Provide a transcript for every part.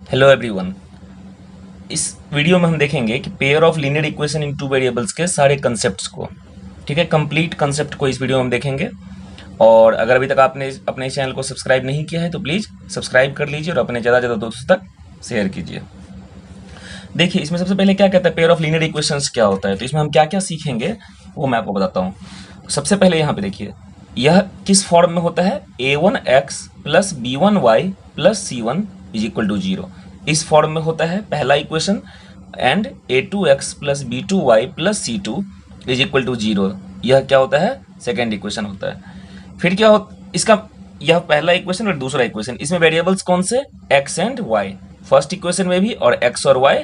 Hello everyone. इस video में हम देखेंगे कि pair of linear equation in two variables के सारे कंसेप्ट्स को, ठीक है, कंप्लीट कंसेप्ट को इस वीडियो में हम देखेंगे। और अगर अभी तक आपने अपने चैनल को सब्सक्राइब नहीं किया है तो प्लीज़ सब्सक्राइब कर लीजिए और अपने ज़्यादा से ज़्यादा दोस्तों तक शेयर कीजिए। देखिए, इसमें सबसे पहले क्या कहता है, पेयर ऑफ लीनियर इक्वेशंस क्या होता है। तो इसमें हम क्या क्या सीखेंगे वो मैं आपको बताता हूँ। सबसे पहले यहाँ पे देखिए, यह किस फॉर्म में होता है, a1x plus b1y plus c1 is equal to 0। इस फॉर्म में होता है पहला equation. And a2x plus b2y plus c2 is equal to 0, यह क्या होता है, सेकेंड इक्वेशन होता है। फिर क्या हो इसका, यह पहला इक्वेशन और दूसरा इक्वेशन, इसमें वेरिएबल्स कौन से, x and y, first equation में भी, और x और y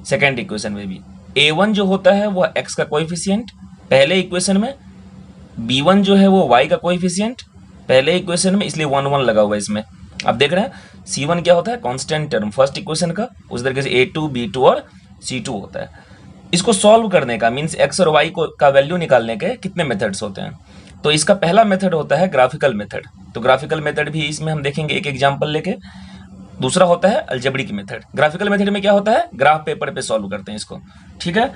सेकेंड इक्वेशन में भी। a1 जो होता है वह x का कोएफिशिएंट पहले इक्वेशन में, b1 जो है वो y का कोएफिशिएंट पहले इक्वेशन में, इसलिए 1 1 लगा हुआ है इसमें। आप देख रहे हैं c1 क्या होता है, कांस्टेंट टर्म फर्स्ट इक्वेशन का, उस तरीके से a2 b2 और c2 होता है। इसको सॉल्व करने का मीन्स x और y को का वैल्यू निकालने के कितने मेथड्स होते हैं। तो इसका पहला मेथड होता है ग्राफिकल मेथड। तो ग्राफिकल मेथड भी इसमें हम देखेंगे एक एग्जांपल लेके। दूसरा होता है अलजेब्रिक मेथड। ग्राफिकल मेथड में क्या होता है, ग्राफ पेपर पे सॉल्व करते हैं इसको, ठीक है।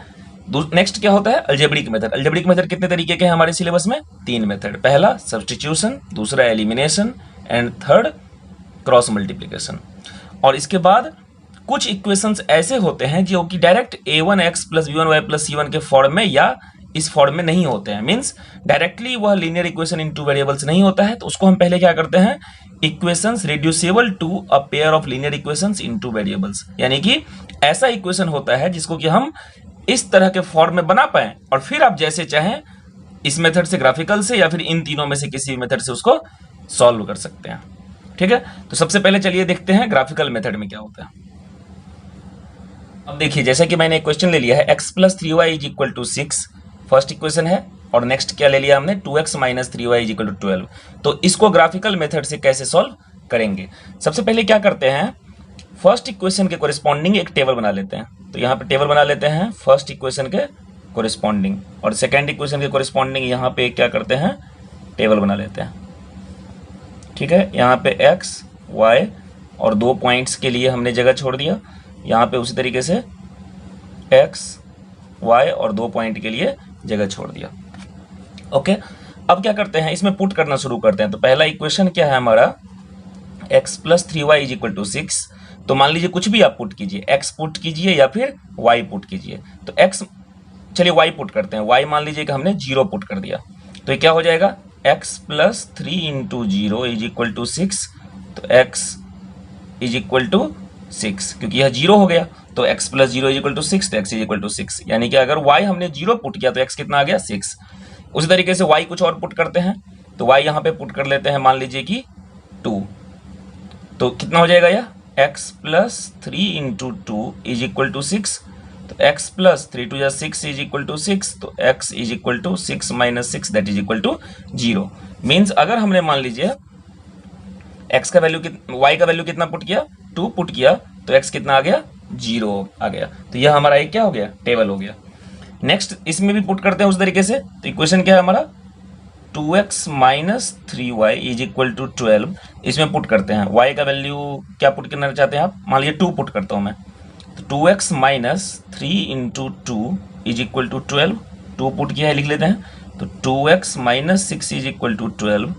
नेक्स्ट क्या होता है, अलजेब्रिक मेथड। अलजेब्रिक मेथड कितने तरीके के हैं हमारे सिलेबस में, 3 मेथड। पहला सब्स्टिट्यूशन, दूसरा elimination, and third cross multiplication. और इसके बाद कुछ इक्वेशंस ऐसे होते हैं जो कि direct a1x plus b1y plus c1 के फॉर्म में या इस फॉर्म में नहीं होते हैं, मीन्स डायरेक्टली वह linear equation in two variables नहीं होता है। तो उसको हम पहले क्या करते हैं, equations reducible to a pair of linear equations in two variables, यानी कि ऐसा इक्वेशन होता है जिसको कि हम इस तरह के फॉर्म में बना पाए और फिर आप जैसे चाहें इस मेथड से, ग्राफिकल से, या फिर इन तीनों में से किसी मेथड से उसको सॉल्व कर सकते हैं, ठीक है। तो सबसे पहले चलिए देखते हैं ग्राफिकल मेथड में क्या होता है। अब देखिए, जैसे कि मैंने एक क्वेश्चन ले लिया है, x plus 3y is equal to 6, first equation है। और नेक्स्ट क्या ले लिया हमने, 2x minus 3y is equal to 12। तो इसको ग्राफिकल मेथड से कैसे सॉल्व करेंगे, सबसे पहले क्या करते हैं, फर्स्ट इक्वेशन के कोरिस्पॉन्डिंग एक टेबल बना लेते हैं। तो यहाँ पे टेबल बना लेते हैं फर्स्ट इक्वेशन के कोरिस्पॉन्डिंग, और सेकेंड इक्वेशन के कोरिस्पॉन्डिंग यहाँ पे क्या करते हैं, टेबल बना लेते हैं, ठीक है। यहाँ पे x y और 2 पॉइंट्स के लिए हमने जगह छोड़ दिया, यहाँ पे उसी तरीके से x y और 2 पॉइंट के लिए जगह छोड़ दिया, ओके। अब क्या करते हैं, इसमें पुट करना शुरू करते हैं। तो पहला इक्वेशन क्या है हमारा, x plus 3y is equal to 6। तो मान लीजिए कुछ भी आप पुट कीजिए, x पुट कीजिए या फिर y पुट कीजिए। तो x, चलिए y पुट करते हैं, y मान लीजिए कि हमने 0 पुट कर दिया। तो ये क्या हो जाएगा, x plus 3 into 0 is equal to 6। तो x इज इक्वल टू 6, क्योंकि यह 0 हो गया। तो x plus 0 is equal to 6, तो x इज इक्वल टू 6, यानी कि अगर y हमने 0 पुट किया तो x कितना आ गया, 6। उसी तरीके से y कुछ और पुट करते हैं। तो y यहाँ पे पुट कर लेते हैं, मान लीजिए कि 2। तो कितना हो जाएगा यह, x plus 3 into 2 is equal to 6। तो x plus 3 to 6 is equal to 6। तो x is equal to 6 minus 6 that is equal to 0। Means अगर हमने मान लीजिए x का वैल्यू, y का वैल्यू कितना पुट किया, 2 पुट किया, तो x कितना आ गया, 0 आ गया। तो यह हमारा एक क्या हो गया, टेबल हो गया। नेक्स्ट इसमें भी पुट करते हैं उस तरीके से। तो इक्वेशन क्या है हमारा, 2x minus 3y is equal to 12। इसमें पुट करते हैं, y का वैल्यू क्या पुट करना चाहते हैं आप, मान लीजिए 2 पुट करता हूँ मैं। तो 2x minus 3 into 2 is equal to 12। 2 put किया है, लिख लेते हैं। तो 2x minus 6 is equal to 12।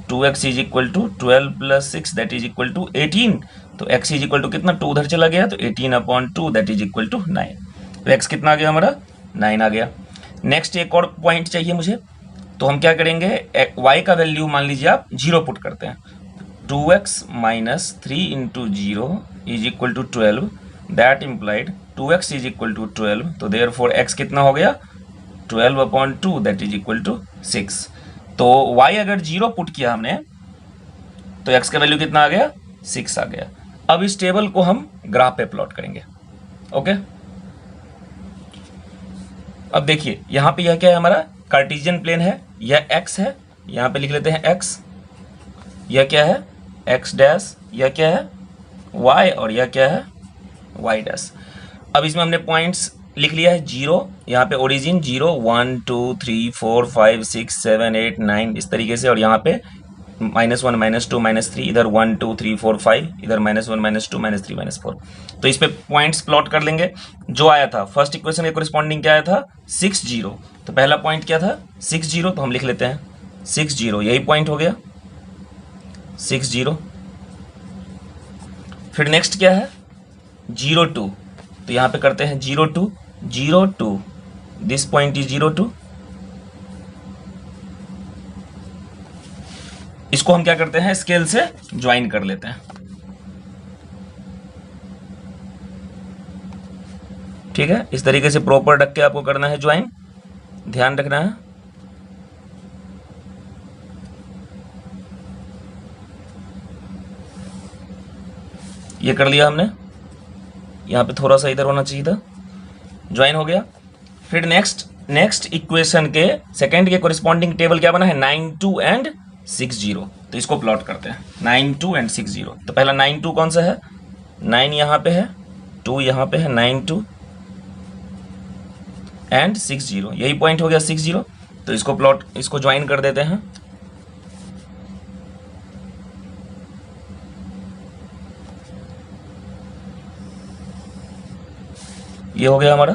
2x is equal to 12 plus 6 that is equal to 18। तो x इज इक्वल टू कितना, 2 उधर चला गया, तो 18/2 दैट इज इक्वल टू 9। तो x कितना आ गया हमारा, 9 आ गया। नेक्स्ट एक और पॉइंट चाहिए मुझे, तो हम क्या करेंगे, y का वैल्यू मान लीजिए आप 0 पुट करते हैं। 2x minus 3 into 0 is equal to 12, that implied 2x is equal to 12। तो देयरफॉर x कितना हो गया, 12/2 दैट इज इक्वल टू 6। तो y अगर 0 पुट किया हमने तो x का वैल्यू कितना आ गया, 6 आ गया। अब इस टेबल को हम ग्राफ पे प्लॉट करेंगे, ओके। अब देखिए यहाँ पे यह क्या है हमारा, कार्टेशियन प्लेन है, यह x है, यहाँ पे लिख लेते हैं x। यह क्या है, x डैश, यह क्या है y, और यह क्या है y डैश। अब इसमें हमने पॉइंट्स लिख लिया है, 0 यहाँ पे ओरिजिन 0, 1 2 3 4 5 6 7 8 9 इस तरीके से, और यहाँ पे -1 -2 -3, इधर 1 2 3 4 5, इधर -1 -2 -3 -4। तो इस पे पॉइंट्स प्लॉट कर लेंगे। जो आया था फर्स्ट इक्वेशन के कोरिस्पॉन्डिंग क्या आया था 6 0। तो पहला पॉइंट क्या था 6 0, तो हम लिख लेते हैं 6 0, यही पॉइंट हो गया 6 0। फिर नेक्स्ट क्या है 0 2, तो यहाँ पे करते हैं 0 2 0 2, दिस पॉइंट इज 0 2। इसको हम क्या करते हैं स्केल से ज्वाइन कर लेते हैं, ठीक है। इस तरीके से प्रॉपर रख के आपको करना है ज्वाइन, ध्यान रखना है। ये कर लिया हमने, यहाँ पे थोड़ा सा इधर होना चाहिए था, ज्वाइन हो गया। फिर नेक्स्ट इक्वेशन के सेकंड के कोरिस्पॉन्डिंग टेबल क्या बना है 9 2 एंड 6 0। तो इसको प्लॉट करते हैं 9 2 एंड 6 0। तो पहला 9 2 कौन सा है 9 यहाँ पे है, 2 यहाँ पे है, 9 2 एंड 6 0, यही पॉइंट हो गया 6 0। तो इसको ज्वाइन कर देते हैं। ये हो गया हमारा।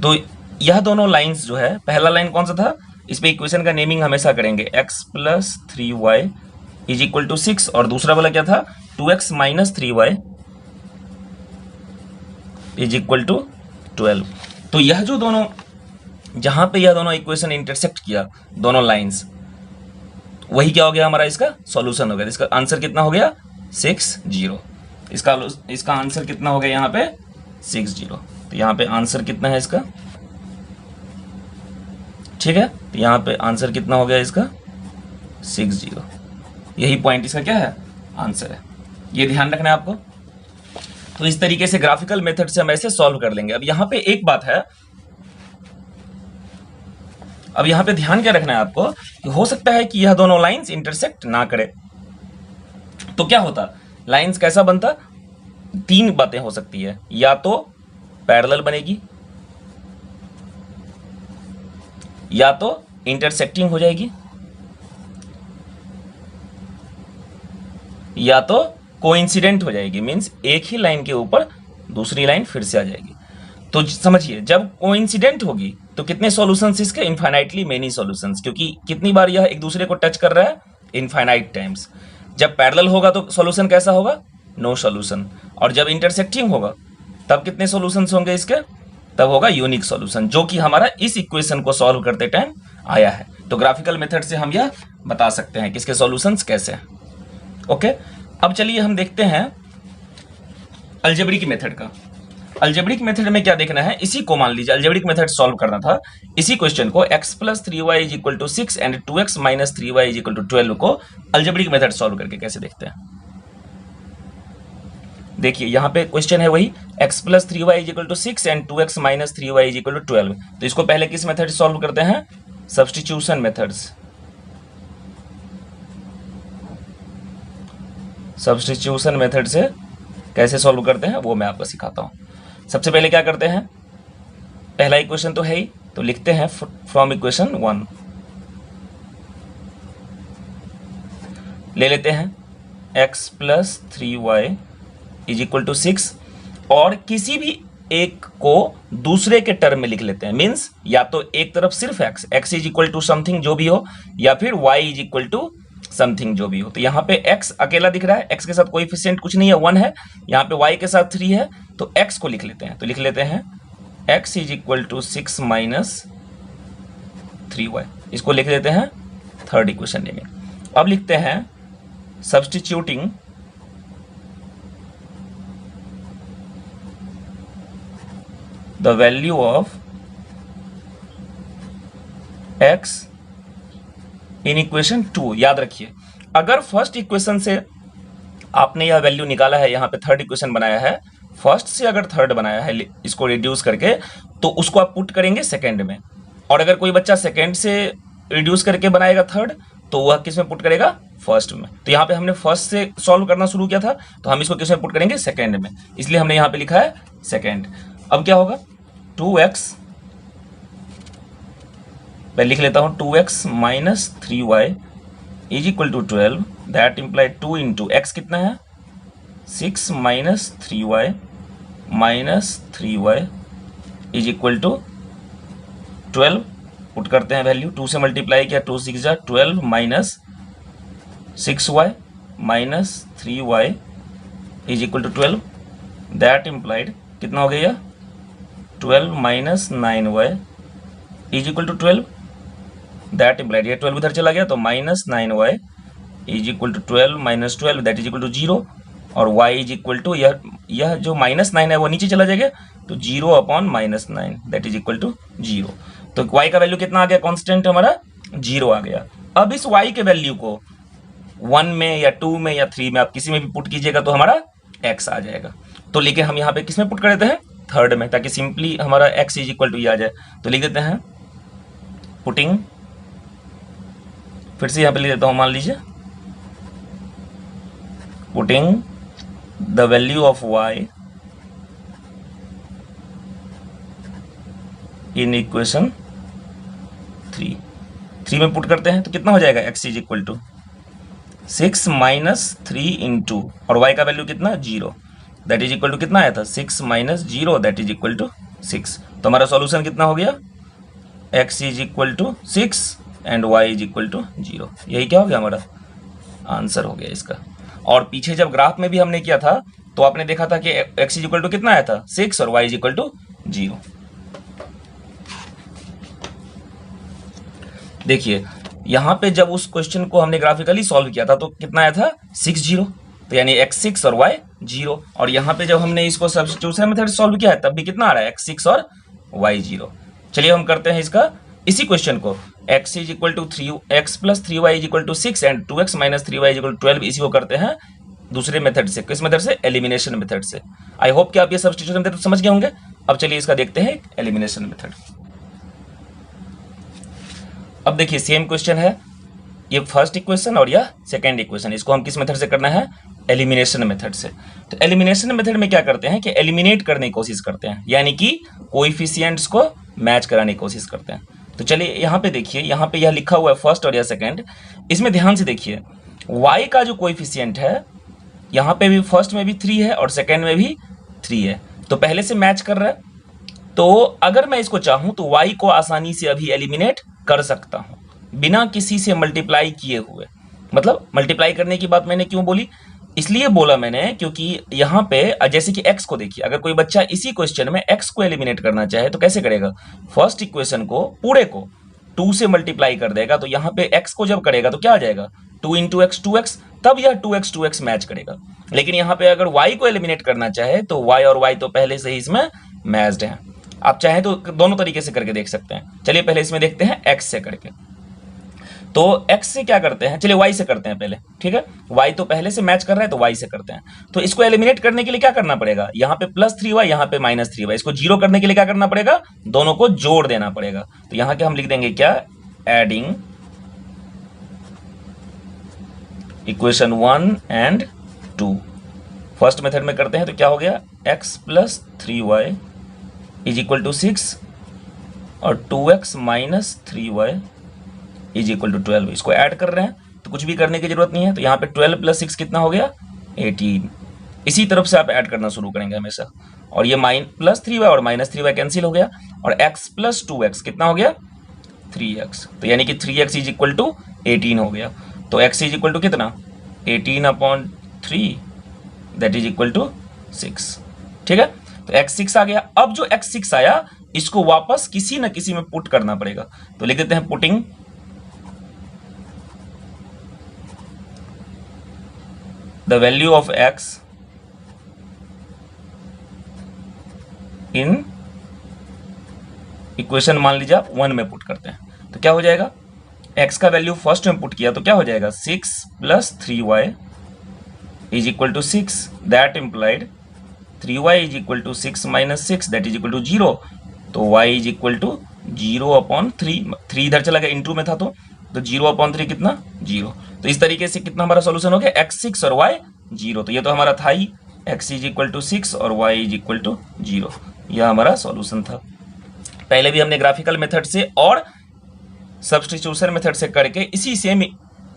तो यह दोनों लाइंस जो है, पहला लाइन कौन सा था, इस पे इक्वेशन का नेमिंग हमेशा करेंगे x + 3y = 6, और दूसरा वाला क्या था 2x - 3y = 12। तो यह जो दोनों, जहां पे यह दोनों इक्वेशन इंटरसेक्ट किया दोनों लाइंस, वही क्या हो गया हमारा इसका सॉल्यूशन हो गया। इसका आंसर कितना हो गया 6 0। इसका आंसर कितना हो गया यहाँ पे 6 0। तो यहाँ पे आंसर कितना है इसका, ठीक है। तो यहाँ पे आंसर कितना हो गया इसका 6 0, यही पॉइंट इसका क्या है आंसर है। ये ध्यान रखना है आपको। तो इस तरीके से ग्राफिकल मेथड से हम ऐसे सॉल्व कर लेंगे। अब यहाँ पे एक बात है, अब यहाँ पे ध्यान क्या रखना है आपको कि हो सकता है कि यह दोनों लाइंस इंटरसेक्ट ना करे। तो क्या होता, लाइंस कैसा बनता, 3 बातें हो सकती है, या तो पैरेलल बनेगी, या तो इंटरसेक्टिंग हो जाएगी, या तो कोइंसिडेंट हो जाएगी, मींस एक ही लाइन के ऊपर दूसरी लाइन फिर से आ जाएगी। तो समझिए, जब कोइंसिडेंट होगी तो कितने सॉल्यूशंस इसके, इनफाइनाइटली मेनी सॉल्यूशंस, क्योंकि कितनी बार यह एक दूसरे को टच कर रहा है इनफाइनाइट टाइम्स। जब पैरेलल होगा तो सॉल्यूशन कैसा होगा, नो सॉल्यूशन। और जब इंटरसेक्टिंग होगा तब कितने सॉल्यूशंस होंगे इसके, तब होगा यूनिक सॉल्यूशन, जो कि हमारा इस इक्वेशन को सॉल्व करते टाइम आया है। तो ग्राफिकल मेथड से हम यह बता सकते हैं कि इसके सॉल्यूशंस कैसे हैं। ओके, अब चलिए हम देखते हैं अलजेब्रिक मेथड का। अलजेब्रिक मेथड में क्या देखना है, इसी को मान लीजिए अलजेब्रिक मेथड सॉल्व करना था। इसी क्वेश्चन को x + 3y = 6 and 2x - 3y = 12 को अलजेब्रिक मेथड सॉल्व करके कैसे देखते हैं। देखिए यहाँ पे क्वेश्चन है वही x + 3y = 6 and 2x - 3y = 12। तो इसको पहले किस मेथड से सॉल्व करते हैं, सब्स्टिट्यूशन मेथड्स। सब्स्टिट्यूशन मेथड से कैसे सॉल्व करते हैं वो मैं आपको सिखाता हूँ। सबसे पहले क्या करते हैं, पहला इक्वेशन तो है ही, तो लिखते हैं फ्रॉम इक्वेशन 1 ले लेते हैं x + 3y = 6, और किसी भी एक को दूसरे के टर्म में लिख लेते हैं। मीन्स या तो एक तरफ सिर्फ x = समथिंग जो भी हो, या फिर y = समथिंग जो भी हो। तो यहाँ पे x अकेला दिख रहा है, x के साथ कोएफिशिएंट कुछ नहीं है, 1 है। यहाँ पे y के साथ 3 है, तो x को लिख लेते हैं। तो लिख लेते हैं x = 6 - 3y। इसको लिख देते हैं थर्ड इक्वेशन में। अब लिखते हैं substituting the value of x in equation 2। याद रखिए, अगर फर्स्ट इक्वेशन से आपने यह वैल्यू निकाला है, यहाँ पे थर्ड इक्वेशन बनाया है, फर्स्ट से अगर थर्ड बनाया है इसको रिड्यूस करके, तो उसको आप पुट करेंगे सेकंड में। और अगर कोई बच्चा सेकंड से रिड्यूस करके बनाएगा थर्ड, तो वह किस में पुट करेगा, फर्स्ट में। तो यहाँ पे हमने फर्स्ट से सॉल्व करना शुरू किया था, तो हम इसको किस में पुट करेंगे, सेकंड में, इसलिए हमने यहाँ पे लिखा है सेकंड। अब क्या होगा 2x पहले लिख लेता हूँ 2x minus 3y is equal to 12, that imply 2 into x कितना है 6 minus 3y minus 3y is equal to 12। Put करते हैं वैल्यू, 2 से मल्टीप्लाई किया 2 6 जा 12 minus 6y minus 3y is equal to 12, that implied कितना हो गया 12 minus 9y is equal to 12, that implied ये 12 उधर चला गया तो minus 9y is equal to 12 minus 12 that is equal to 0, और y इज इक्वल टू यह जो माइनस 9 है वो नीचे चला जाएगा तो 0 upon minus 9 that is equal to 0। तो y का वैल्यू कितना आ गया, कांस्टेंट हमारा 0 आ गया। अब इस y के वैल्यू को 1 में या 2 में या 3 में आप किसी में भी पुट कीजिएगा तो हमारा x आ जाएगा। तो लेकिन हम यहाँ पे किस में पुट कर देते हैं, थर्ड में, ताकि सिंपली हमारा x इज इक्वल टू ये आ जाए। तो लिख देते हैं पुटिंग, फिर से यहाँ पे लिख देता हूँ, मान लीजिए putting the value of y in equation 3 में पुट करते हैं तो कितना हो जाएगा x is equal to 6 minus 3 into, और y का वैल्यू कितना 0 दैट इज इक्वल टू कितना आया था 6 minus 0 that is equal to 6। तो हमारा सॉल्यूशन कितना हो गया x is equal to 6 and y is equal to 0। यही क्या हो गया हमारा आंसर हो गया इसका। और पीछे जब ग्राफ में भी हमने किया था तो आपने देखा था कि x इज इक्वल टू कितना आया था 6 और y इज इक्वल टू 0। देखिए यहाँ पे जब उस क्वेश्चन को हमने ग्राफिकली सॉल्व किया था तो कितना आया था 6 0, तो यानी x 6 और y 0, और यहाँ पे जब हमने इसको सब्स्टिट्यूशन मेथड सॉल्व किया है तब भी कितना आ रहा है x 6 और y 0। चलिए हम करते हैं इसका इसी क्वेश्चन को, x is equal to 3x plus 3y is equal to 6 and 2x minus 3y is equal to 12, इसी को करते हैं दूसरे मेथड से। किस मेथड से, एलिमिनेशन मेथड से। आई होप कि आप ये सब्स्टिट्यूशन मेथड समझ गए होंगे। अब चलिए इसका देखते हैं एलिमिनेशन मेथड। अब देखिए सेम क्वेश्चन है, ये फर्स्ट इक्वेशन और यह सेकेंड इक्वेशन, इसको हम किस मेथड से करना है, एलिमिनेशन मेथड से। तो एलिमिनेशन मेथड में क्या करते हैं कि एलिमिनेट करने की कोशिश करते हैं, यानी कि कोएफिशिएंट्स को मैच कराने की कोशिश करते हैं। तो चलिए यहाँ पे देखिए, यहाँ पे यह लिखा हुआ है फर्स्ट और यह सेकेंड, इसमें ध्यान से देखिए y का जो कोएफिशिएंट है यहाँ पे भी फर्स्ट में भी 3 है और सेकेंड में भी 3 है, तो पहले से मैच कर रहा है। तो अगर मैं इसको चाहूं तो y को आसानी से अभी एलिमिनेट कर सकता हूं बिना किसी से मल्टीप्लाई किए हुए। मतलब मल्टीप्लाई करने की बात मैंने क्यों बोली, इसलिए बोला मैंने क्योंकि यहाँ पे जैसे कि x को देखिए, अगर कोई बच्चा इसी क्वेश्चन में x को एलिमिनेट करना चाहे तो कैसे करेगा, फर्स्ट इक्वेशन को पूरे को 2 से मल्टीप्लाई कर देगा, तो यहाँ पे x को जब करेगा तो क्या आ जाएगा 2 इंटू एक्स 2x, तब यह 2x मैच करेगा। लेकिन यहाँ पे अगर y को एलिमिनेट करना चाहे तो y और y तो पहले से ही इसमें मैच्ड हैं। आप चाहें तो दोनों तरीके से करके देख सकते हैं। चलिए पहले इसमें देखते हैं x से करके। तो x से क्या करते हैं, चलिए y से करते हैं पहले, ठीक है। y तो पहले से मैच कर रहा है तो y से करते हैं। तो इसको एलिमिनेट करने के लिए क्या करना पड़ेगा, यहाँ पे प्लस 3y यहाँ पे माइनस 3y, इसको जीरो करने के लिए क्या करना पड़ेगा, दोनों को जोड़ देना पड़ेगा। तो यहाँ के हम लिख देंगे क्या, adding equation 1 and 2। First method में करते हैं तो क्या हो गया, x plus 3y is equal to 6 और 2x minus 3y is equal to 12। इसको ऐड कर रहे हैं तो कुछ भी करने की जरूरत नहीं है। तो यहाँ पे 12 प्लस 6 कितना हो गया 18। इसी तरफ से आप ऐड करना शुरू करेंगे हमेशा। और ये प्लस 3y और माइनस 3y कैंसिल हो गया, और x प्लस 2x कितना हो गया 3x। तो यानी कि 3x इज इक्वल टू 18 हो गया। तो x इज इक्वल टू कितना 18/3 दैट इज इक्वल टू 6, ठीक है। तो x 6 आ गया। अब जो x 6 आया इसको वापस किसी न किसी में पुट करना पड़ेगा। तो लिख देते हैं putting the value of x in equation, मान लीजिए आप 1 में पुट करते हैं तो क्या हो जाएगा, x का वैल्यू फर्स्ट में पुट किया तो क्या हो जाएगा 6 plus 3y is equal to 6, that implied 3y is equal to 6 minus 6 that is equal to 0। तो y इज इक्वल टू 0/3, 3 इधर चला गया, इंटू में था तो 0/3 कितना 0। तो इस तरीके से कितना हमारा सॉल्यूशन हो गया, x 6 और y 0। तो ये तो हमारा था ही, x इज इक्वल टू 6 और y इज इक्वल टू 0। यह हमारा सॉल्यूशन था। पहले भी हमने ग्राफिकल मेथड से और सब्स्टिट्यूशन मेथड से करके इसी सेम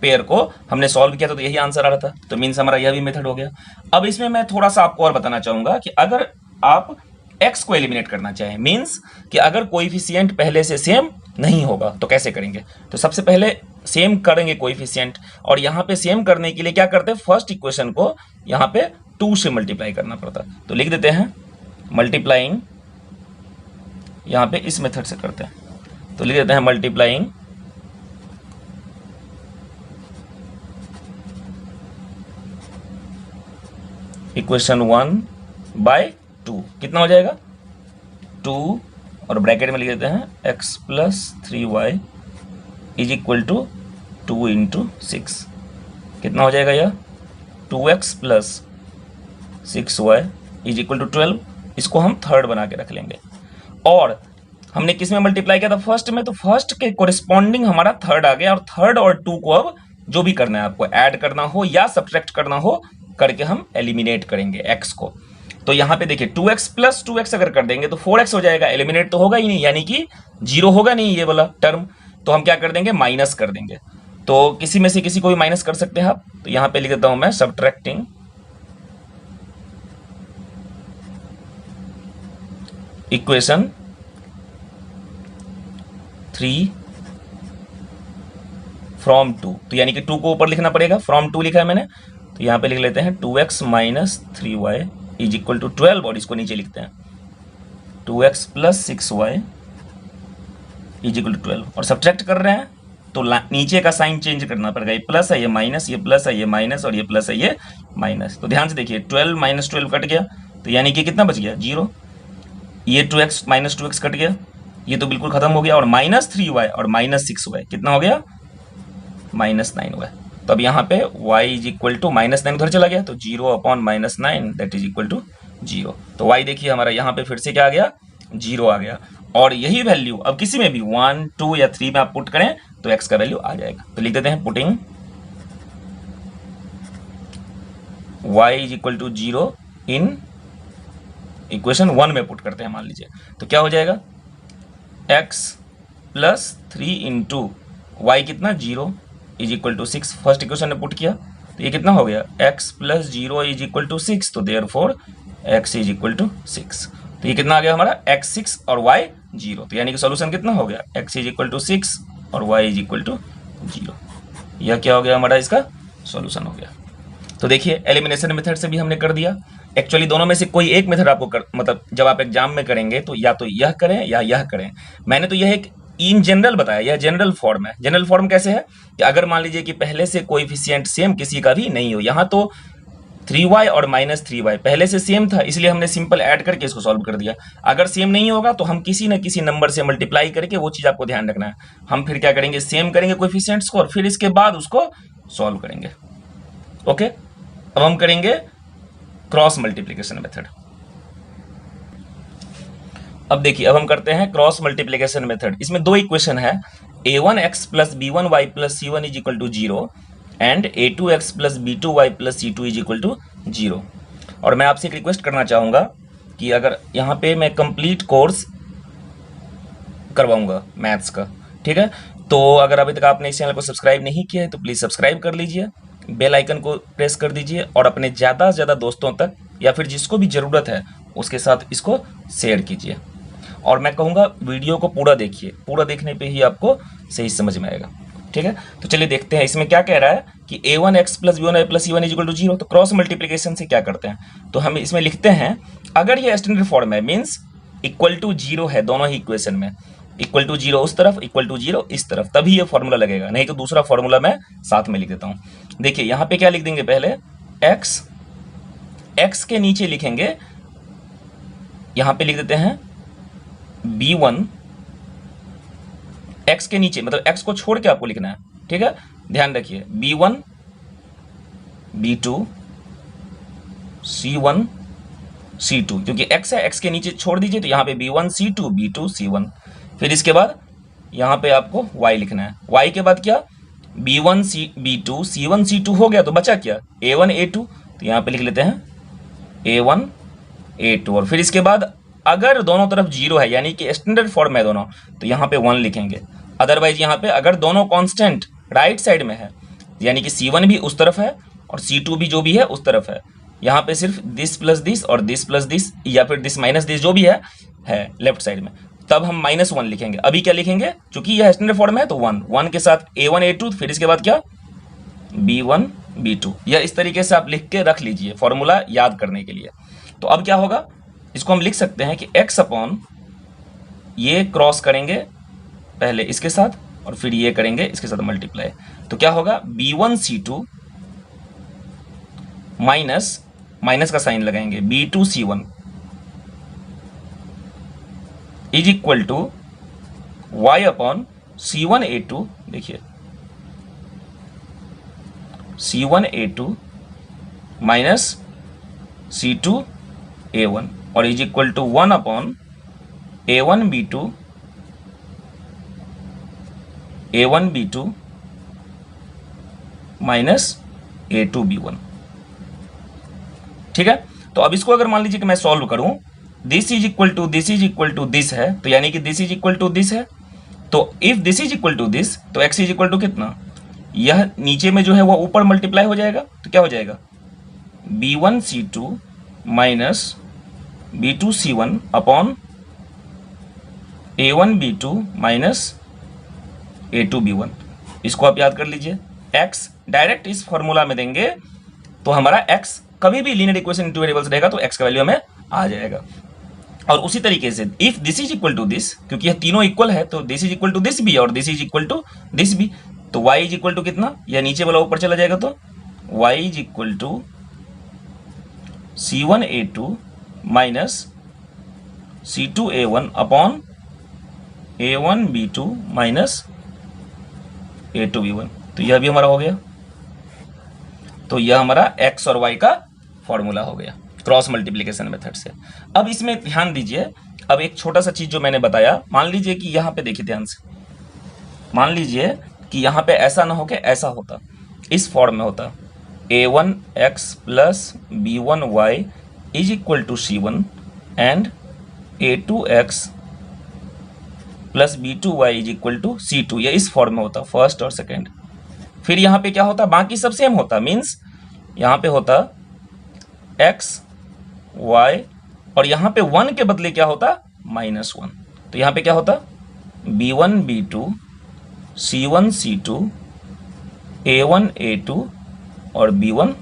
पेयर को हमने सॉल्व किया था, तो यही आंसर आ रहा था। तो मीन्स हमारा यह भी मेथड हो गया। अब इसमें मैं थोड़ा सा आपको और बताना चाहूंगा कि अगर आप x को एलिमिनेट करना चाहें, मीन्स कि अगर कोएफिशिएंट पहले से सेम नहीं होगा तो कैसे करेंगे। तो सबसे पहले सेम करेंगे कोएफिशिएंट, और यहाँ पे सेम करने के लिए क्या करते हैं, फर्स्ट इक्वेशन को यहाँ पे 2 से मल्टीप्लाई करना पड़ता। तो लिख देते हैं मल्टीप्लाइंग, यहाँ पे इस मेथड से करते हैं, तो लिख देते हैं मल्टीप्लाइंग इक्वेशन 1 बाय 2, कितना हो जाएगा 2, और ब्रैकेट में लिख देते हैं x plus 3y is equal to 2 into 6, कितना हो जाएगा यह 2x plus 6y is equal to 12। इसको हम थर्ड बना के रख लेंगे, और हमने किस में मल्टीप्लाई किया था, फर्स्ट में, तो फर्स्ट के कोरिस्पॉन्डिंग हमारा थर्ड आ गया, और थर्ड और 2 को अब जो भी करना है आपको, ऐड करना हो या सब्ट्रैक्ट करना हो, करके हम एलिमिनेट करेंगे x को। तो यहाँ पे देखिए 2x प्लस 2x अगर कर देंगे तो 4x हो जाएगा, एलिमिनेट तो होगा ही नहीं, यानी कि 0 होगा नहीं ये वाला टर्म। तो हम क्या कर देंगे, माइनस कर देंगे। तो किसी में से किसी को भी माइनस कर सकते हैं आप। तो यहाँ पे लिख देता हूं मैं सब्ट्रैक्टिंग इक्वेशन 3 फ्रॉम 2, तो यानी कि 2 को ऊपर लिखना पड़ेगा, फ्रॉम 2 लिखा है मैंने, तो यहाँ पे लिख लेते हैं 2x minus 3y is equal to 12, और इसको नीचे लिखते हैं 2x plus 6y is equal to 12, और सब्ट्रैक्ट कर रहे हैं तो नीचे का साइन चेंज करना पड़ेगा, ये प्लस है ये माइनस, ये प्लस है ये माइनस, और ये प्लस है ये माइनस। तो ध्यान से देखिए 12 माइनस 12 कट गया, तो यानी कि कितना बच गया 0, ये 2x माइनस 2x कट गया, ये तो बिल्कुल खत्म हो गया, और माइनस 3y और माइनस 6y कितना हो गया माइनस 9y। तो अब यहाँ पे y is equal to minus 9 उधर चला गया, तो 0 upon minus 9 that is equal to 0। तो y देखिए हमारा यहाँ पे फिर से क्या आ गया 0 आ गया, और यही वैल्यू अब किसी में भी 1 2 या 3 में आप पुट करें तो x का वैल्यू आ जाएगा। तो लिख देते हैं putting y is equal to 0 in equation 1 में पुट करते हैं, मान लीजिए, तो क्या हो जाएगा x प्लस 3 इंटू वाई कितना 0 is equal to 6, first equation में पुट किया, तो ये कितना हो गया x plus 0 is equal to 6, तो therefore x is equal to 6। तो ये कितना आ गया हमारा x 6 और y 0, तो यानी कि सॉल्यूशन कितना हो गया x इज इक्वल टू 6 और y इज इक्वल टू 0। यह क्या हो गया हमारा, इसका सॉल्यूशन हो गया। तो देखिए एलिमिनेशन मेथड से भी हमने कर दिया। एक्चुअली दोनों में से कोई एक मेथड आपको मतलब जब आप एग्जाम में करेंगे तो या तो यह करें या यह करें। मैंने तो यह एक इन जनरल बताया, यह जनरल फॉर्म है। जनरल फॉर्म कैसे है कि अगर मान लीजिए कि पहले से कोएफिशिएंट सेम किसी का भी नहीं हो, यहाँ तो 3y और माइनस 3y पहले से सेम था, इसलिए हमने सिंपल ऐड करके इसको सॉल्व कर दिया। अगर सेम नहीं होगा तो हम किसी न किसी नंबर से मल्टीप्लाई करके, वो चीज आपको ध्यान रखना है, हम फिर क्या करेंगे सेम करेंगे कोएफिशिएंट्स को और फिर इसके बाद उसको सॉल्व करेंगे। ओके, अब हम करेंगे क्रॉस मल्टीप्लिकेशन मेथड। अब देखिए अब हम करते हैं क्रॉस मल्टीप्लिकेशन मेथड। इसमें दो इक्वेशन है, a1x plus b1y plus c1 is equal to 0 and a2x plus b2y plus c2 is equal to 0। और मैं आपसे एक रिक्वेस्ट करना चाहूँगा कि अगर यहाँ पे मैं कंप्लीट कोर्स करवाऊँगा मैथ्स का, ठीक है, तो अगर अभी तक आपने इस चैनल को सब्सक्राइब नहीं किया है तो प्लीज़ सब्सक्राइब कर लीजिए, बेल आइकन को प्रेस कर दीजिए और अपने ज़्यादा से ज़्यादा दोस्तों तक या फिर जिसको भी ज़रूरत है उसके साथ इसको शेयर कीजिए। और मैं कहूँगा वीडियो को पूरा देखिए, पूरा देखने पे ही आपको सही समझ में आएगा, ठीक है। तो चलिए देखते हैं इसमें क्या कह रहा है कि a1x plus b1y plus c1 is equal to 0। तो क्रॉस मल्टीप्लिकेशन से क्या करते हैं, तो हम इसमें लिखते हैं अगर ये स्टैंडर्ड फॉर्म है मीन्स इक्वल टू 0 है दोनों ही इक्वेशन में, इक्वल टू 0 उस तरफ, इक्वल टू 0 इस तरफ, तभी ये फॉर्मूला लगेगा, नहीं तो दूसरा फॉर्मूला मैं साथ में लिख देता हूँ। देखिए यहाँ पे क्या लिख देंगे, पहले x के नीचे लिखेंगे, यहाँ पे लिख देते हैं b1, x के नीचे मतलब x को छोड़ के आपको लिखना है, ठीक है, ध्यान रखिए b1 b2 c1 c2, क्योंकि x है, x के नीचे छोड़ दीजिए तो यहाँ पे b1 c2 b2 c1। फिर इसके बाद यहाँ पे आपको y लिखना है, y के बाद क्या b1 b2 c1 c2 हो गया, तो बचा क्या a1 a2, तो यहाँ पे लिख लेते हैं a1 a2। और फिर इसके बाद अगर दोनों तरफ 0 है यानी कि स्टैंडर्ड फॉर्म है दोनों, तो यहाँ पे 1 लिखेंगे, अदरवाइज यहाँ पे अगर दोनों कांस्टेंट राइट साइड में है, यानी कि C1 भी उस तरफ है और C2 भी जो भी है उस तरफ है, यहाँ पे सिर्फ दिस प्लस दिस और दिस प्लस दिस या फिर दिस माइनस दिस जो भी है लेफ्ट साइड में, तब हम -1 लिखेंगे। अभी क्या लिखेंगे, क्योंकि यह स्टैंडर्ड फॉर्म है तो 1 के साथ A1 A2, फिर इसके बाद क्या B1 B2। यह इस तरीके से आप लिख के रख लीजिए फॉर्मूला याद करने के लिए। तो अब क्या होगा, इसको हम लिख सकते हैं कि x अपॉन ये क्रॉस करेंगे पहले इसके साथ और फिर ये करेंगे इसके साथ मल्टीप्लाई, तो क्या होगा B1 C2 माइनस का साइन लगाएंगे B2 C1 is equal to y upon C1 A2, देखिए C1 A2 minus C2 A1 और is equal to 1 upon A1 B2 minus A2 B1। ठीक है, तो अब इसको अगर मान लीजिए कि मैं सॉल्व करूं, this is equal to this है, तो यानी कि this is equal to this है, तो if this is equal to this तो x इज इक्वल टू कितना, यह नीचे में जो है वो ऊपर मल्टीप्लाई हो जाएगा, तो क्या हो जाएगा B1 C2 minus B2 C1 upon A1 B2 minus A2 B1। इसको आप याद कर लीजिए। x डायरेक्ट इस फॉर्मूला में देंगे तो हमारा x कभी भी linear equation in two variables रहेगा तो x का वैल्यू हमें आ जाएगा। और उसी तरीके से if this is equal to this, क्योंकि यह तीनों इक्वल है तो this is equal to this भी और this is equal to this भी, तो y इज इक्वल टू कितना, या नीचे वाला ऊपर चला जाएगा तो y is equal to C1 A2 minus C2 A1 upon A1 B2 minus A2 B1। तो यह भी हमारा हो गया। तो यह हमारा x और y का फॉर्मूला हो गया क्रॉस मल्टीप्लिकेशन मेथड से। अब इसमें ध्यान दीजिए, अब एक छोटा सा चीज जो मैंने बताया, मान लीजिए कि यहाँ पे देखिए ध्यान से, मान लीजिए कि यहाँ पे ऐसा ना हो के ऐसा होता, इस फॉर्म में होता A1x plus B1y is equal to C1 and A2x plus B2y is equal to C2, ये इस फॉर्म में होता फर्स्ट और सेकेंड। फिर यहाँ पे क्या होता, बाकी सब सेम होता, मीन्स यहाँ पे होता x y और यहाँ पे 1 के बदले क्या होता -1, तो यहाँ पे क्या होता B1 B2 C1 C2 A1 A2 और B1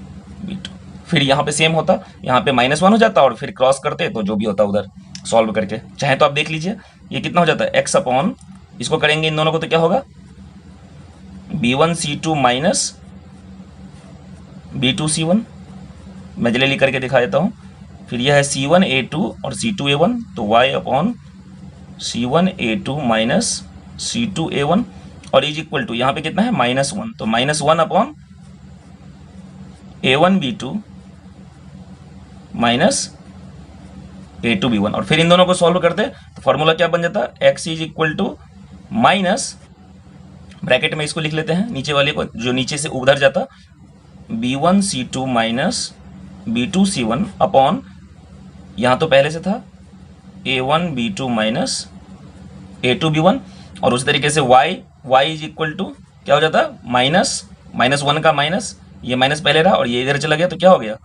B2। फिर यहाँ पे सेम होता, यहाँ पे -1 हो जाता और फिर क्रॉस करते तो जो भी होता उधर सॉल्व करके, चाहे तो आप देख लीजिए ये कितना हो जाता है x अपॉन, इसको करेंगे इन दोनों को तो क्या होगा B1 C2 minus B2 C1, मैं जल्दी करके दिखा देता हूँ। फिर यह है C1 A2 और C2 A1, तो y upon C1 A2 minus C2 A1 और इज इक्वल टू यहाँ पे कितना है -1, तो -1 upon A1 B2 minus A2 B1 और फिर इन दोनों को सॉल्व करते तो फॉर्मूला क्या बन जाता, x is equal to minus, bracket में इसको लिख लेते हैं नीचे वाले को जो नीचे से उधर जाता, B1 C2 minus B2 C1 upon, यहाँ तो पहले से था A1 B2 minus A2 B1 और उसी तरीके से y इज इक्वल टू क्या हो जाता -1 का माइनस, ये माइनस पहले रहा और ये इधर चला गया तो क्या हो गया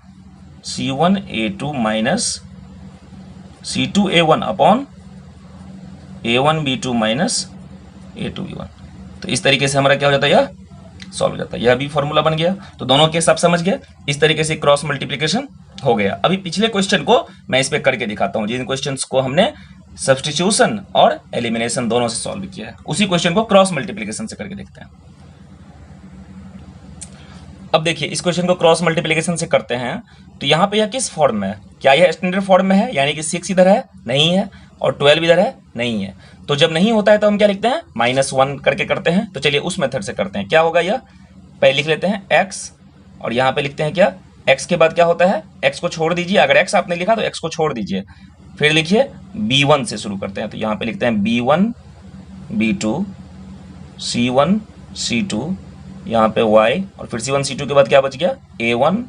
C1 A2 minus C2 A1 upon A1 B2 minus A2 B1। तो इस तरीके से हमारा क्या हो जाता है, यह सॉल्व हो जाता है। यह भी फॉर्मूला बन गया, तो दोनों के सब समझ गए, इस तरीके से क्रॉस मल्टीप्लिकेशन हो गया। अभी पिछले क्वेश्चन को मैं इस पे करके दिखाता हूं, जिन क्वेश्चंस को हमने सब्स्टिट्यूशन और एलिमिनेशन दोनों से सॉल्व किया है, उसी क्वेश्चन को क्रॉस मल्टीप्लिकेशन से करके देखते हैं। अब देखिए इस क्वेश्चन को क्रॉस मल्टीप्लिकेशन से करते हैं, तो यहाँ पे यह किस फॉर्म में है, क्या यह स्टैंडर्ड फॉर्म में है, यानी कि 6 इधर है नहीं है और 12 इधर है नहीं है। तो जब नहीं होता है तो हम क्या लिखते हैं -1 करके करते हैं। तो चलिए उस मेथड से करते हैं। क्या होगा, यह पहले लिख लेते हैं x और यहाँ पे लिखते हैं क्या, x के बाद क्या होता है, x को छोड़ दीजिए, अगर x आपने लिखा तो x को छोड़ दीजिए, फिर लिखिए B1 से शुरू करते हैं। तो यहाँ पे लिखते हैं B1 B2 C1 C2, यहाँ पे y और फिर C1 C2 के बाद क्या बच गया A1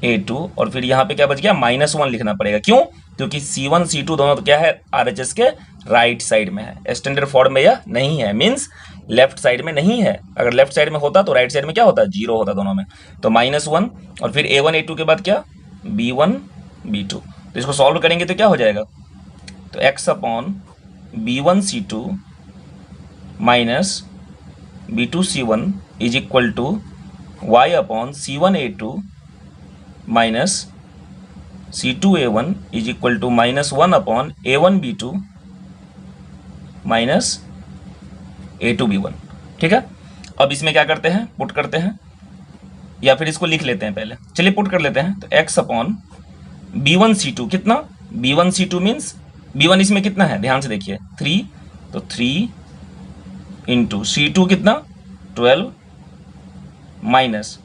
A2 और फिर यहाँ पे क्या बच गया -1 लिखना पड़ेगा। क्यों, क्योंकि C1 C2 दोनों तो क्या है, RHS के राइट साइड में है। स्टैंडर्ड फॉर्म में यह नहीं है, मीन्स लेफ्ट साइड में नहीं है। अगर लेफ्ट साइड में होता तो राइट साइड में क्या होता, 0 होता दोनों में। तो -1 और फिर A1 A2 के बाद क्या, B1 B2। तो इसको सॉल्व करेंगे तो क्या हो जाएगा, तो x upon B1 C2 minus B2 C1 is equal to y upon C1 A2 minus C2 A1 is equal to -1 upon A1 B2 minus A2 B1। ठीक है, अब इसमें क्या करते हैं, पुट करते हैं, या फिर इसको लिख लेते हैं पहले। चलिए पुट कर लेते हैं। तो x अपॉन B1 C2 कितना, B1 C2 मीन्स B1 इसमें कितना है, ध्यान से देखिए 3, तो 3 इंटू C2 कितना 12 माइनस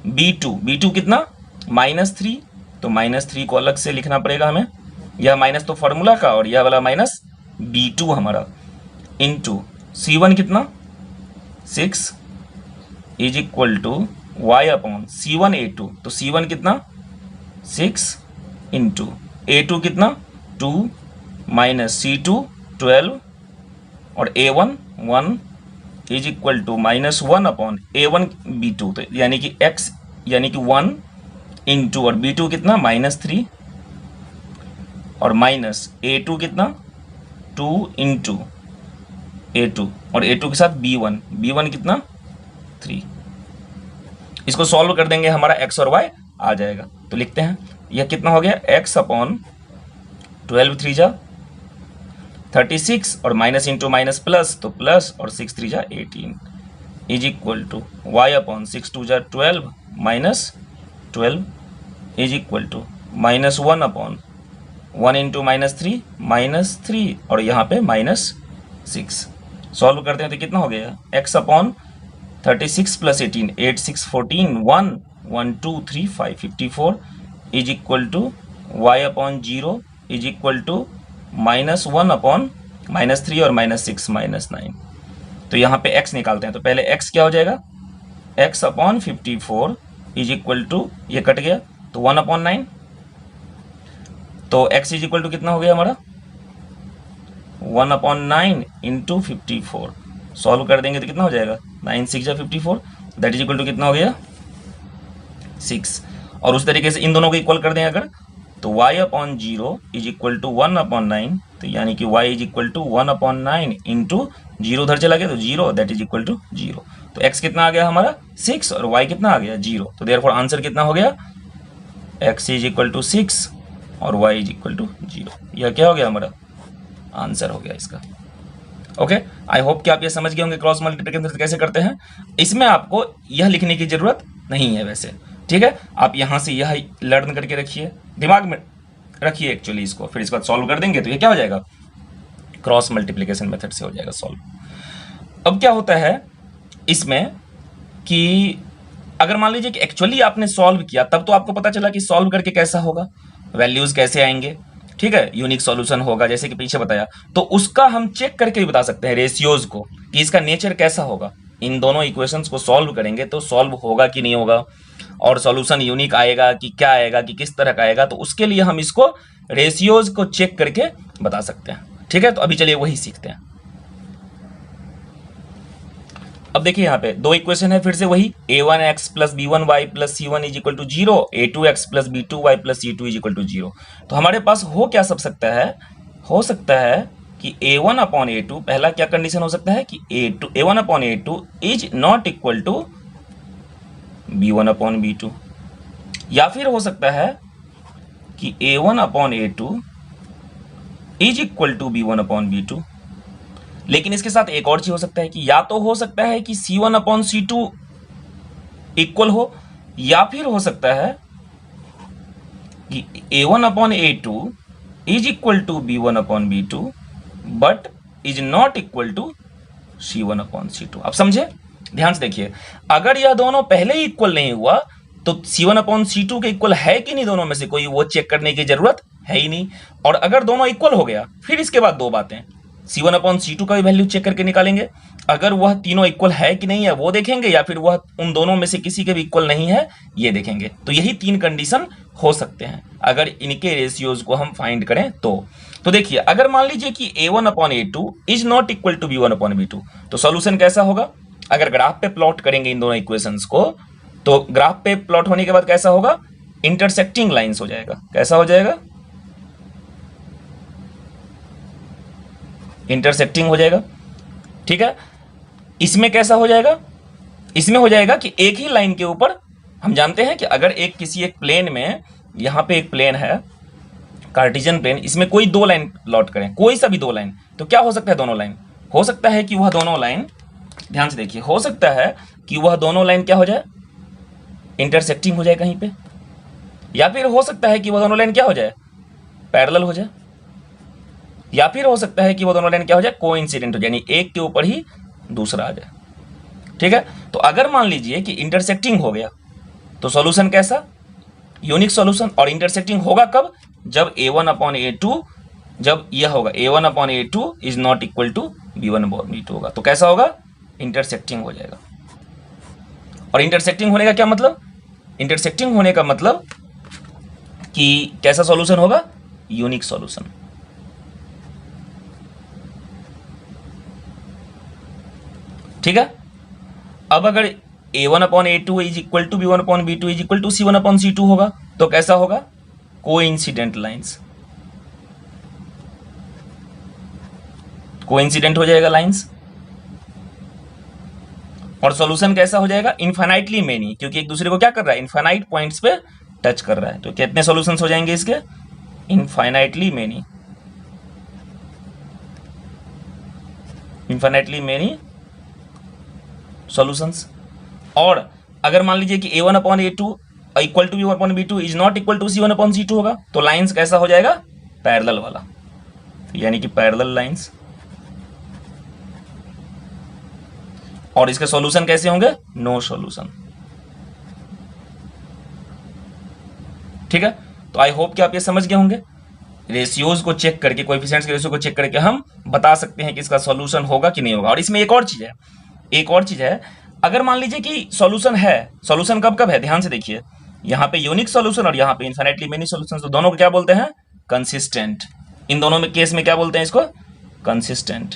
B2 कितना -3, तो -3 को अलग से लिखना पड़ेगा हमें, यह माइनस तो फॉर्मूला का और यह वाला माइनस B2 हमारा, इंटू C1 कितना 6 is equal to y upon C1 A2, तो C1 कितना 6 इंटू A2 कितना 2 माइनस C2 12 और A1 1 is equal to -1 upon A1 B2, तो यानी कि x यानी कि 1 इंटू और B2 कितना -3 और माइनस A2 कितना 2 इंटू A2 और A2 के साथ B1 कितना 3। इसको सॉल्व कर देंगे, हमारा x और y आ जाएगा। तो लिखते हैं, यह कितना हो गया, x अपॉन 12 3 जा 36 और माइनस इंटू माइनस प्लस, तो प्लस और 6 3 जा 18 is equal to y upon 6 2 जा 12 minus 12 is equal to -1 upon 1 into -3 और यहाँ पे -6। सॉल्व करते हैं तो कितना हो गया, x upon 36 plus 18 8 6 14 1 1 2 3 5 54 is equal to y upon 0 is equal to -1 upon -3 और -6 -9। तो यहाँ पे x निकालते हैं, तो पहले x क्या हो जाएगा, x upon 54 is equal to, ये कट गया तो 1 अपॉन 9, तो x इज इक्वल टू कितना हो गया हमारा 1 अपॉन 9 इंटू 54। सॉल्व कर देंगे तो कितना हो जाएगा, 9 6 जा 54, दैट इज इक्वल टू कितना हो गया 6। और उस तरीके से इन दोनों को इक्वल कर दें अगर, तो y upon 0 is equal to 1 upon 9, तो यानी कि y is equal to 1 upon 9 into 0 उधर चला गया तो 0, दैट इज इक्वल टू 0। तो x कितना आ गया हमारा 6 और y कितना आ गया 0, तो देयरफॉर आंसर कितना हो गया, x इज इक्वल टू 6 और y इज इक्वल टू 0। यह क्या हो गया, हमारा आंसर हो गया इसका। ओके, आई होप कि आप ये समझ गए होंगे क्रॉस मल्टीप्लिकेशन कैसे करते हैं। इसमें आपको यह लिखने की जरूरत नहीं है वैसे, ठीक है, आप यहाँ से यह लर्न करके रखिए, दिमाग में रखिए एक्चुअली इसको, फिर इसके बाद सॉल्व कर देंगे तो ये क्या हो जाएगा, क्रॉस मल्टीप्लिकेशन मेथड से हो जाएगा सॉल्व। अब क्या होता है इसमें कि अगर मान लीजिए कि एक्चुअली आपने सॉल्व किया, तब तो आपको पता चला कि सॉल्व करके कैसा होगा, वैल्यूज कैसे आएंगे, ठीक है, यूनिक सॉल्यूशन होगा जैसे कि पीछे बताया। तो उसका हम चेक करके भी बता सकते हैं रेशियोज को कि इसका नेचर कैसा होगा। इन दोनों इक्वेशंस को सॉल्व करेंगे तो सॉल्व होगा कि नहीं होगा, और सॉल्यूशन यूनिक आएगा कि क्या आएगा, कि किस तरह का आएगा, तो उसके लिए हम इसको रेशियोज को चेक करके बता सकते हैं। ठीक है, तो अभी चलिए वही सीखते हैं। अब देखिए यहाँ पे दो इक्वेशन है, फिर से वही a1x plus b1y plus c1 is equal to 0, a2x plus b2y plus c2 is equal to 0। तो हमारे पास हो क्या सब सकता है, हो सकता है कि a1 अपॉन a2, पहला क्या कंडीशन हो सकता है कि a1 upon a2 is not equal to b1 upon b2, या फिर हो सकता है कि a1 upon a2 is equal to b1 upon b2। लेकिन इसके साथ एक और चीज हो सकता है कि या तो हो सकता है कि c1 अपॉन c2 इक्वल हो, या फिर हो सकता है कि a1 upon a2 is equal to b1 upon b2 but is not equal to c1 upon c2। अब समझे, ध्यान से देखिए, अगर यह दोनों पहले ही इक्वल नहीं हुआ तो c1 अपॉन c2 के इक्वल है कि नहीं, दोनों में से कोई, वो चेक करने की जरूरत है ही नहीं। और अगर दोनों इक्वल हो गया, फिर इसके बाद दो बातें, c1 अपॉन c2 का भी वैल्यू चेक करके निकालेंगे, अगर वह तीनों इक्वल है कि नहीं है वो देखेंगे, या फिर वह उन दोनों में से किसी के भी इक्वल नहीं है ये देखेंगे। तो यही तीन कंडीशन हो सकते हैं। अगर इनके रेशियोज को हम फाइंड करें तो देखिए, अगर मान लीजिए कि a1/a2 is not equal to b1/b2, तो सॉल्यूशन कैसा होगा? अगर ग्राफ पे प्लॉट करेंगे इन दोनों इक्वेशंस को, तो ग्राफ पे प्लॉट होने के बाद कैसा होगा? इंटरसेक्टिंग लाइंस हो जाएगा। कैसा हो जाएगा? इंटरसेक्टिंग हो जाएगा। ठीक है, इसमें कैसा हो जाएगा? इसमें हो जाएगा कि एक ही लाइन के ऊपर, हम जानते हैं कि अगर किसी एक प्लेन में, यहां पे एक प्लेन है कार्टेशियन प्लेन, इसमें कोई दो लाइन प्लॉट करें, कोई सा भी दो लाइन, तो क्या हो सकता है? दोनों लाइन हो सकता है कि वह दोनों लाइन, ध्यान से देखिए, हो सकता है कि वह दोनों लाइन क्या हो जाए? इंटरसेक्टिंग हो जाए कहीं पे, या फिर हो सकता है कि वह दोनों लाइन क्या हो जाए? पैरेलल हो जाए, या फिर हो सकता है कि वो दोनों लाइन क्या हो जाए? कोइंसिडेंट हो जाए, यानी एक के ऊपर ही दूसरा आ जाए। ठीक है, तो अगर मान लीजिए कि इंटरसेक्टिंग हो गया, तो सॉल्यूशन कैसा? Unique solution. और इंटरसेक्टिंग होगा कब? जब a1/a2, जब यह होगा a1/a2 is not equal to b1/b2 होगा, तो कैसा होगा? इंटरसेक्टिंग हो जाएगा। और इंटरसेक्टिंग होने का क्या मतलब? इंटरसेक्टिंग होने का मतलब कि कैसा सॉल्यूशन होगा? Unique solution. ठीक है, अब अगर a1/a2 is equal to b1/b2 is equal to c1/c2 होगा, तो कैसा होगा? कोइंसिडेंट लाइंस, कोइंसिडेंट हो जाएगा लाइंस। और सॉल्यूशन कैसा हो जाएगा? इनफाइनाइटली मेनी, क्योंकि एक दूसरे को क्या कर रहा है? इनफाइनाइट पॉइंट्स पे टच कर रहा है। तो कितने सॉल्यूशंस हो जाएंगे इसके? Infinitely many, infinitely many solutions. और अगर मान लीजिए कि a1/a2 equal to b1/b2 is not equal to c1/c2 होगा, तो लाइंस कैसा हो जाएगा? पैरेलल वाला, यानी कि पैरेलल लाइंस। और इसके सॉल्यूशन कैसे होंगे? No solution. ठीक है, तो आई होप कि आप ये समझ गए होंगे। रेशियोज को चेक करके, कोएफिशिएंट्स के रेशियो को चेक करके हम बता सकते हैं कि इसका सॉल्यूशन होगा कि नहीं होगा। और इसमें एक और चीज है, अगर मान लीजिए कि सॉल्यूशन है, सॉल्यूशन कब कब है? ध्यान से देखिए, यहाँ पे यूनिक सॉल्यूशन और यहाँ पे इनफाइनाइटली मेनी सॉल्यूशन, तो दोनों को क्या बोलते हैं? कंसिस्टेंट। इन दोनों में केस में क्या बोलते हैं इसको? कंसिस्टेंट।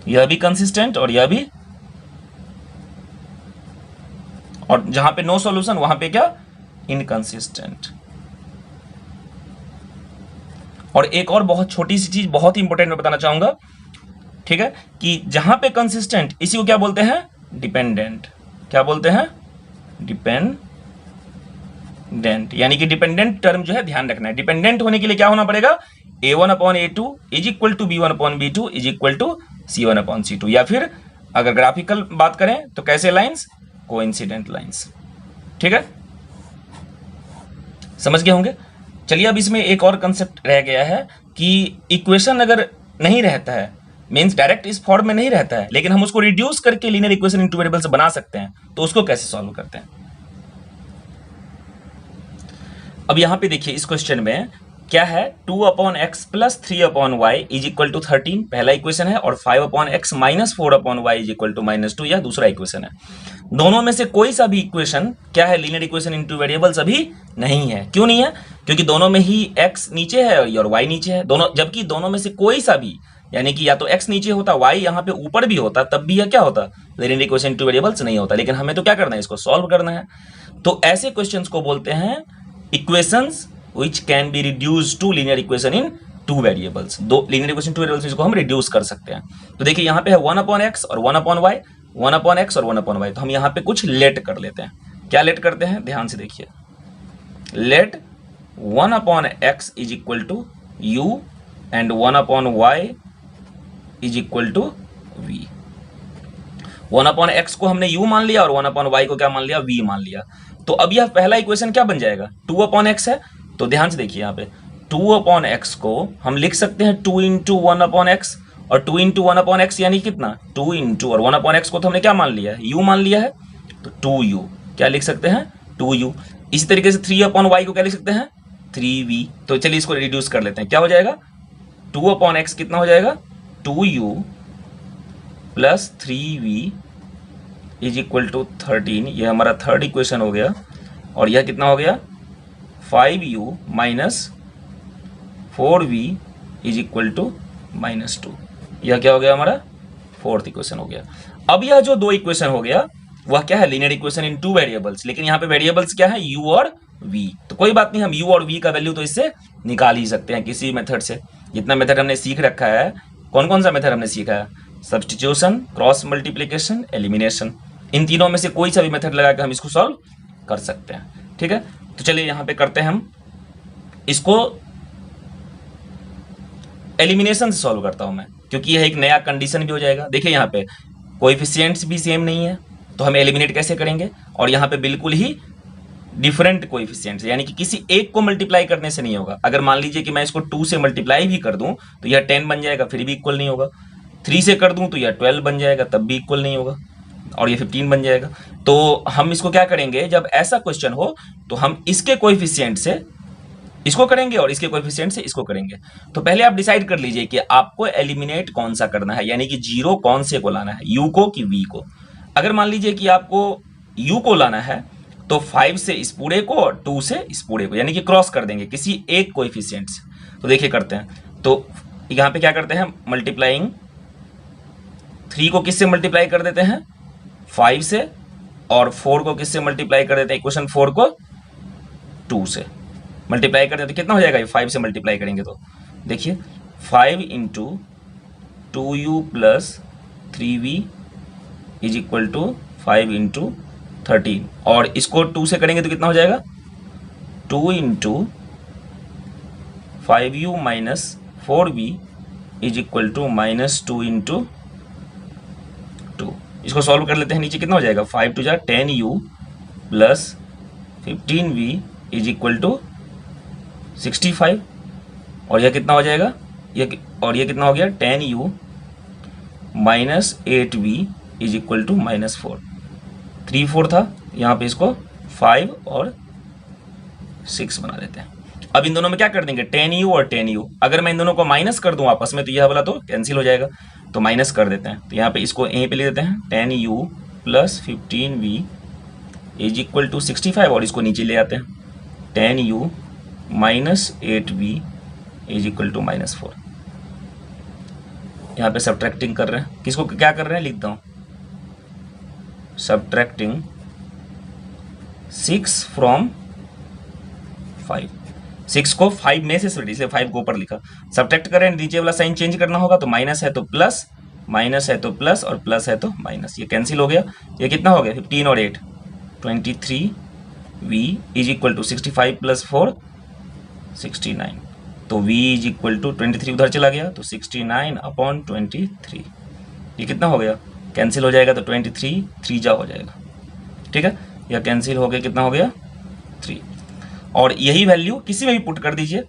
यह भी कंसिस्टेंट और यह भी, और जहां पे नो सॉल्यूशन वहां पे क्या? इनकंसिस्टेंट। और एक और बहुत छोटी सी चीज, बहुत ही इंपॉर्टेंट मैं बताना चाहूंगा, ठीक है, कि जहां पे कंसिस्टेंट, इसी को क्या बोलते हैं? डिपेंडेंट। क्या बोलते हैं? डिपेंडेंट। यानी कि डिपेंडेंट टर्म जो है ध्यान रखना है। डिपेंडेंट होने के लिए क्या होना पड़ेगा? a1/a2 is equal to b1/b2 is equal to c1/c2, या फिर अगर ग्राफिकल बात करें तो कैसे लाइंस? Coincident lines. ठीक है, समझ गए होंगे। चलिए, अब इसमें एक और कंसेप्ट रह गया है कि इक्वेशन अगर नहीं रहता है, मींस डायरेक्ट इस फॉर्म में नहीं रहता है, लेकिन हम उसको रिड्यूस करके linear equation in two variable से बना सकते हैं, तो उसको कैसे सॉल्व करते हैं? अब यहां पे देखिए, इस क्वेश्चन में क्या है? 2/x plus 3/y is equal to 13 पहला इक्वेशन है, और 5/x minus 4/y is equal to -2 यह दूसरा इक्वेशन है। दोनों में से कोई सा भी इक्वेशन क्या है? Linear equation in two variables अभी नहीं है। क्यों नहीं है? क्योंकि दोनों में ही x नीचे है और y नीचे है, दोनों, जबकि दोनों में से कोई सा भी, यानी कि या तो x नीचे होता, y यहाँ पे ऊपर भी होता, तब भी यह क्या होता? Linear equation in two variables नहीं होता। लेकिन हमें तो क्या करना है? इसको सॉल्व करना है। तो ऐसे क्वेश्चंस को बोलते हैं equations which can be reduced to linear equation in two variables। दो linear equation two variables इसको हम reduce कर सकते हैं। तो देखिए, यहाँ पे है 1/x और 1/y, 1/x और 1/y, तो हम यहाँ पे कुछ लेट कर लेते हैं। क्या लेट करते हैं? ध्यान से देखिए, let 1/x is equal to u and 1/y is equal to v। 1/x को हमने u मान लिया और 1/y को क्या मान लिया? v मान लिया। तो अब यह पहला इक्वेशन क्या बन जाएगा? 2/x है, तो ध्यान से देखिए, यहाँ पे 2/x को हम लिख सकते हैं 2 इंटू 1/x, और 2 इंटू 1/x यानी कितना? 2 इंटू, और 1/x को तो हमने क्या मान लिया है? u मान लिया है, तो 2u क्या लिख सकते हैं? 2u। इसी तरीके से 3/y को क्या लिख सकते हैं? 3v। तो चलिए इसको रिड्यूस कर लेते हैं। क्या हो जाएगा? 2/x कितना हो जाएगा? 2u plus 3v is equal to 13। ये हमारा थर्ड इक्वेशन हो गया। और यह कितना हो गया 5u minus 4v is equal to -2। यह क्या हो गया हमारा फोर्थ इक्वेशन हो गया। अब यह जो दो इक्वेशन हो गया वह क्या है linear equation in two variables, लेकिन यहाँ पे वेरिएबल्स क्या है u और v। तो कोई बात नहीं, हम u और v का वैल्यू तो इससे निकाल ही सकते हैं किसी मेथड से। जितना मेथड हमने सीख रखा है, कौन कौन सा मेथड हमने सीखा है, सब्स्टिट्यूशन, क्रॉस मल्टीप्लीकेशन, एलिमिनेशन। इन तीनों में से कोई सा भी मेथड लगा के हम इसको सॉल्व कर सकते हैं। ठीक है, तो चलिए यहाँ पे करते हैं हम इसको एलिमिनेशन से सॉल्व करता हूं मैं, क्योंकि यह एक नया कंडीशन भी हो जाएगा। देखिए यहाँ पे कोएफिशिएंट्स भी सेम नहीं है, तो हम एलिमिनेट कैसे करेंगे, और यहाँ पे बिल्कुल ही डिफरेंट कोएफिशिएंट्स, यानी कि किसी एक को मल्टीप्लाई करने से नहीं होगा। अगर मान लीजिए कि मैं इसको 2 से मल्टीप्लाई भी कर दूं तो यह 10 बन जाएगा, फिर भी इक्वल नहीं होगा। 3 से कर दूं तो यह 12 बन जाएगा, तब भी इक्वल नहीं होगा, और ये 15 बन जाएगा। तो हम इसको क्या करेंगे, जब ऐसा क्वेश्चन हो तो हम इसके कोएफिशिएंट से इसको करेंगे और इसके कोएफिशिएंट से इसको करेंगे। तो पहले आप डिसाइड कर लीजिए कि आपको एलिमिनेट कौन सा करना है, यानी कि जीरो कौन से को लाना है, u को कि v को। अगर मान लीजिए कि आपको u को लाना है तो 5 से इस पूरे को और 2 से इस पूरे को, यानी कि क्रॉस कर देंगे किसी एक कोएफिशिएंट से। तो देखिए करते हैं, तो यहाँ पे क्या करते हैं, मल्टीप्लाइंग 3 को किससे मल्टीप्लाई कर देते हैं 5 से, और 4 को किससे मल्टीप्लाई कर देते हैं, इक्वेशन 4 को 2 से मल्टीप्लाई कर देते, तो कितना हो जाएगा, 5 से मल्टीप्लाई करेंगे तो देखिए 5 into 2u plus 3v is equal to 5 into 13, और इसको 2 से करेंगे तो कितना हो जाएगा 2 into 5u minus 4v is equal to -2 into 2। इसको सॉल्व कर लेते हैं, नीचे कितना हो जाएगा 5 टू जा 10u plus 15v is equal to 65, और यह कितना हो जाएगा, ये कितना हो गया 10u minus 8v is equal to -4। 3/4 था, यहाँ पे इसको 5 और 6 बना देते हैं। अब इन दोनों में क्या कर देंगे 10u और 10u, अगर मैं इन दोनों को माइनस कर दूं आपस में तो यह वाला तो कैंसिल हो जाएगा, तो माइनस कर देते हैं। तो यहाँ पे इसको यहीं पे ले देते हैं 10u plus 15v is equal to 65, और इसको नीचे ले आते हैं 10u minus 8v is equal to -4। यहाँ पे सब्ट्रैक्टिंग कर रहे हैं, किसको क्या कर रहे हैं लिखता हूँ, सब्ट्रैक्टिंग 6 फ्रॉम 5। 6 को 5 में से सॉरी, इसलिए 5 को ऊपर लिखा। सब्ट्रैक्ट करें, नीचे वाला साइन चेंज करना होगा, तो माइनस है तो प्लस, माइनस है तो प्लस, और प्लस है तो माइनस, ये कैंसिल हो गया। ये कितना हो गया 15 और 8 23v is equal to 65 plus 4 69, तो v इज इक्वल टू 23 उधर चला गया तो 69 अपॉन 23, ये कितना हो गया कैंसिल हो जाएगा, तो 23 3 जा हो जाएगा। ठीक है, यह कैंसिल हो गया, कितना हो गया 3, और यही वैल्यू किसी में भी पुट कर दीजिए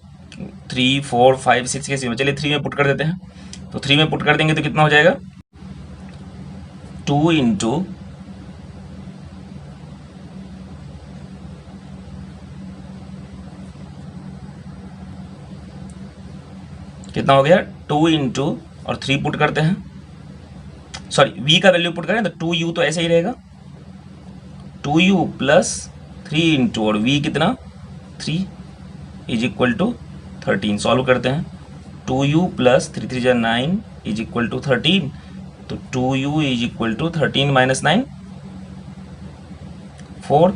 3 4 5 6 किसी में, चलिए 3 में पुट कर देते हैं। तो 3 में पुट कर देंगे तो कितना हो जाएगा 2 इंटू कितना हो गया 2 इंटू और 3 पुट करते हैं, सॉरी v का वैल्यू पुट करें तो 2u तो ऐसे ही रहेगा, 2u प्लस 3 इंटू और v कितना 3 इज इक्वल टू 13। सॉल्व करते हैं 2u plus 3 3 9 is equal to 13, तो 2u is equal to 13 minus 9 4।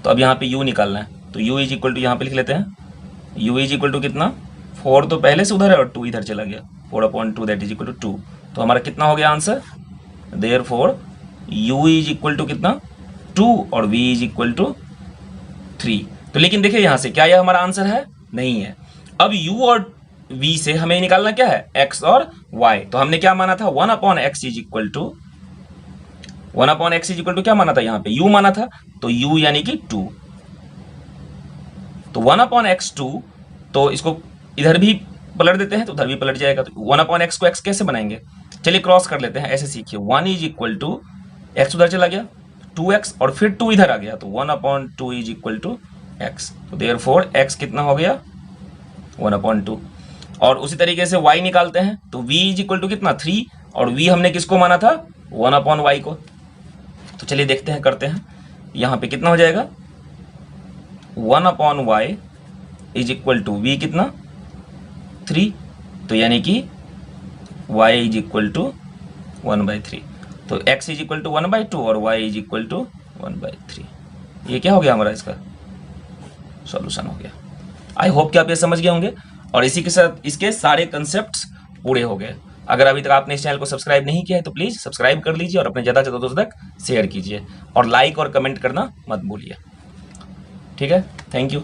तो अब यहाँ पे u निकालना है, तो u इज इक्वल टू यहाँ पे लिख लेते हैं, u इज इक्वल टू कितना 4 तो पहले से उधर है और 2 इधर चला गया, 4/2 दैट इज इक्वल टू 2। तो हमारा कितना हो गया answer, therefore u is equal to कितना 2 और v इज इक्वल टू 3। तो लेकिन देखिए यहाँ से क्या यह हमारा आंसर है, नहीं है। अब u और v से हमें निकालना क्या है x और y। तो हमने क्या माना था 1/x is equal to 1/x is equal to क्या माना था, यहाँ पे u माना था, तो u यानी कि 2, तो 1/x2, तो इसको इधर भी पलट देते हैं तो उधर भी पलट जाएगा। तो 1/x को x कैसे बनाएंगे, चलिए क्रॉस कर लेते हैं, ऐसे सीखिए 1 इज इक्वल टू x उधर चला गया 2x और फिर 2 इधर आ गया, तो 1/2 इज इक्वल टू x। तो देयरफॉर x कितना हो गया 1/2। और उसी तरीके से y निकालते हैं, तो v इज इक्वल टू कितना 3, और v हमने किसको माना था 1/y को। तो चलिए देखते हैं, करते हैं, यहाँ पे कितना हो जाएगा 1/y is equal to v कितना 3, तो यानी कि y इज इक्वल टू 1/3। तो x इज इक्वल टू 1/2 और y इज इक्वल टू 1/3। ये क्या हो गया हमारा, इसका सॉल्यूशन हो गया। आई होप कि आप ये समझ गए होंगे और इसी के साथ इसके सारे कंसेप्ट्स पूरे हो गए। अगर अभी तक आपने इस चैनल को सब्सक्राइब नहीं किया है तो प्लीज़ सब्सक्राइब कर लीजिए और अपने ज़्यादा से ज़्यादा दोस्तों तक शेयर कीजिए और लाइक और कमेंट करना मत भूलिए। ठीक है, थैंक यू।